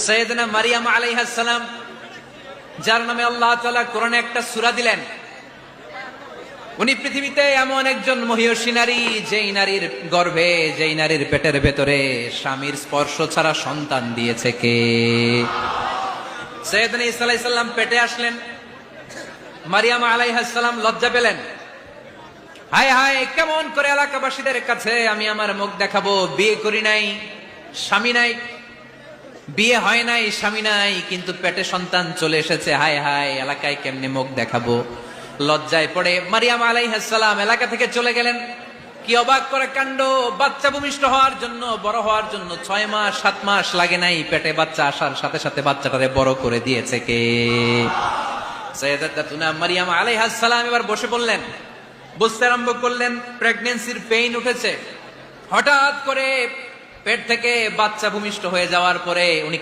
সাইয়েদনা মারিয়াম আলাইহিস সালাম, যার নামে আল্লাহ তাআলা কোরআনে একটা সূরা দিলেন, উনি পৃথিবীতে এমন একজন মহিয়সী নারী, যেই নারীর গর্ভে, যেই নারীর পেটের ভেতরে স্বামীর স্পর্শ ছাড়া সন্তান দিয়েছে কে? সাইয়েদনা ঈসা আলাইহিস সালাম পেটে আসলেন। মারিয়াম আলাইহিস সালাম লজ্জা পেলেন। হায় হায়, কেমন করে এলাকাবাসীদের কাছে আমি আমার মুখ দেখাবো? বিয়ে করি নাই, স্বামী নাই, বিয়ে হয় নাই, স্বামী নাই, কিন্তু পেটে সন্তান চলে এসেছে। হায় হায়, এলাকায় কেমনে মুখ দেখাবো? লজ্জায় পড়ে মারিয়াম আলাইহিস সালাম এলাকা থেকে চলে গেলেন। কি অবাক করে কাণ্ড! বাচ্চা ভূমিষ্ঠ হওয়ার জন্য, বড় হওয়ার জন্য 6 মাস 7 মাস লাগে নাই, পেটে বাচ্চা আসার সাথে সাথে বাচ্চাটারে বড় করে দিয়েছে কে? সাইয়েদাতুনা মারিয়াম আলাইহিস সালাম এবার বসে পড়লেন, বুঝতে আরম্ভ করলেন প্রেগন্যান্সির পেইন উঠেছে। হঠাৎ করে পেট থেকে বাচ্চা ভূমিষ্ঠ হয়ে যাওয়ার পরে উনি